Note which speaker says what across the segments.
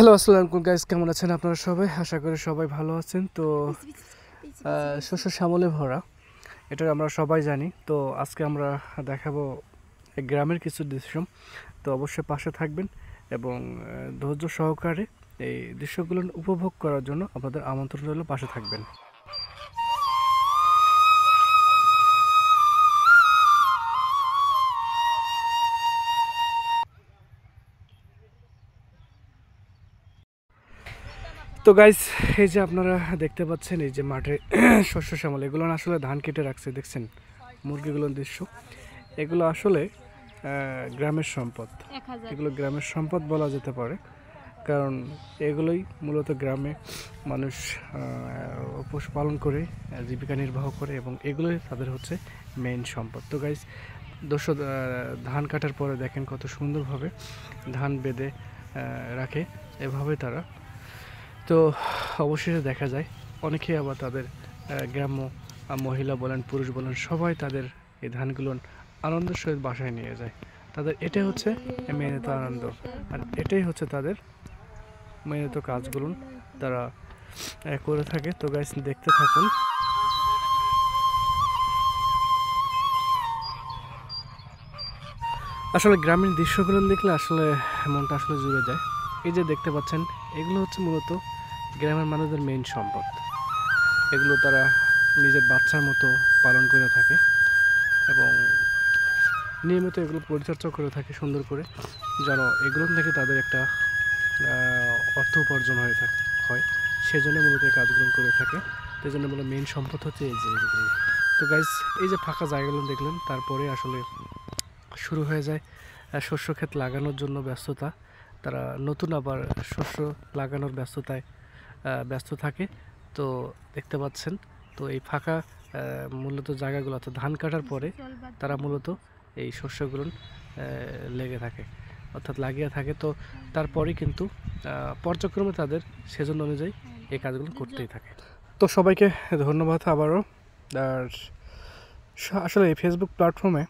Speaker 1: Hello, আসসালামু আলাইকুম guys, কেমন আছেন আপনারা সবাই? আশা করি সবাই ভালো আছেন। তো শস্য শ্যামলে ভরা, এটা আমরা সবাই জানি। তো আজকে আমরা দেখাবো এই গ্রামের কিছু দৃশ্য। তো অবশ্যই পাশে থাকবেন এবং ধৈর্য সহকারে এই দৃশ্যগুলো উপভোগ করার জন্য আপনাদের আমন্ত্রণ রইল, পাশে থাকবেন। তো গাইস, এই যে আপনারা দেখতে পাচ্ছেন, এই যে মাঠে শস্য শ্যামল, এগুলো আসলে ধান কেটে রাখছে, দেখছেন মুরগিগুলোর দৃশ্য। এগুলো আসলে গ্রামের সম্পদ। এগুলো গ্রামের সম্পদ বলা যেতে পারে, কারণ এগুলোই মূলত গ্রামে মানুষ পশুপালন করে জীবিকা নির্বাহ করে এবং এগুলোই তাদের হচ্ছে মেইন সম্পদ। তো গাইস, ধান কাটার পরে দেখেন কত সুন্দরভাবে ধান বেঁধে রাখে, এভাবে তারা। তো অবশেষে দেখা যায় অনেকেই আবার তাদের গ্রাম্য মহিলা বলেন, পুরুষ বলেন, সবাই তাদের এই ধানগুলো আনন্দের সহিত বাসায় নিয়ে যায়। তাদের এটাই হচ্ছে মেহনত আনন্দ, আর এটাই হচ্ছে তাদের মেহনত কাজগুলো তারা করে থাকে। তো গাইস, দেখতে থাকুন। আসলে গ্রামীণ দৃশ্যগুলো দেখলে আসলে মনটা আসলে জুড়ে যায়। এই যে দেখতে পাচ্ছেন, এগুলো হচ্ছে মূলত গ্রামের মানুষদের মেইন সম্পদ। এগুলো তারা নিজের বাচ্চার মতো পালন করে থাকে এবং নিয়মিত এগুলো পরিচর্যা করে থাকে সুন্দর করে, যেন এগুলো থেকে তাদের একটা অর্থ উপার্জন হয়। সেই জন্য মূলত এই কাজগুলো করে থাকে। সেই জন্য মূলত মেইন সম্পদ হচ্ছে এই জিনিসগুলো। তো গাইস, এই যে ফাঁকা জায়গাগুলো দেখলেন, তারপরে আসলে শুরু হয়ে যায় শস্য ক্ষেত লাগানোর জন্য ব্যস্ততা। তারা নতুন আবার শস্য লাগানোর ব্যস্ততায় ব্যস্ত থাকে। তো দেখতে পাচ্ছেন, তো এই ফাঁকা মূলত জায়গাগুলো, অর্থাৎ ধান কাটার পরে তারা মূলত এই শস্যগুলো লেগে থাকে, অর্থাৎ লাগিয়ে থাকে। তো তারপরে কিন্তু পর্যায়ক্রমে তাদের সেজন অনুযায়ী এই কাজগুলো করতেই থাকে। তো সবাইকে ধন্যবাদ আবারও। আর আসলে এই ফেসবুক প্ল্যাটফর্মে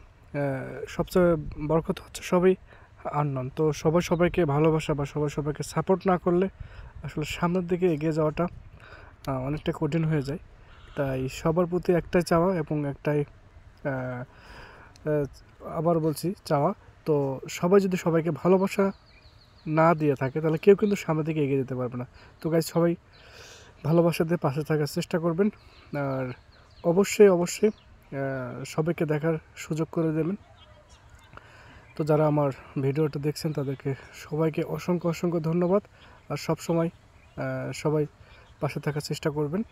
Speaker 1: সবচেয়ে বড় কথা হচ্ছে সবাই আননোন। তো সবাই সবাইকে ভালোবাসা বা সবাই সবাইকে সাপোর্ট না করলে আসলে সামনের দিকে এগিয়ে যাওয়াটা অনেকটা কঠিন হয়ে যায়। তাই সবার প্রতি একটাই চাওয়া এবং একটাই আবার বলছি চাওয়া, তো সবাই যদি সবাইকে ভালোবাসা না দিয়ে থাকে তাহলে কেউ কিন্তু সামনের দিকে এগিয়ে যেতে পারবে না। তো গাইজ, সবাই ভালোবাসা দিয়ে পাশে থাকার চেষ্টা করবেন, আর অবশ্যই অবশ্যই সবাইকে দেখার সুযোগ করে দেবেন। তো যারা আমার ভিডিওটা দেখছেন তাদেরকে সবাইকে অসংখ্য অসংখ্য ধন্যবাদ, আর সব সময় সবাই পাশে থাকার চেষ্টা করবেন।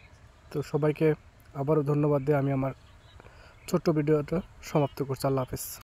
Speaker 1: তো সবাইকে আবারও ধন্যবাদ দিয়ে আমি আমার ছোট্ট ভিডিওটা সমাপ্ত করছি। আল্লাহ হাফেজ।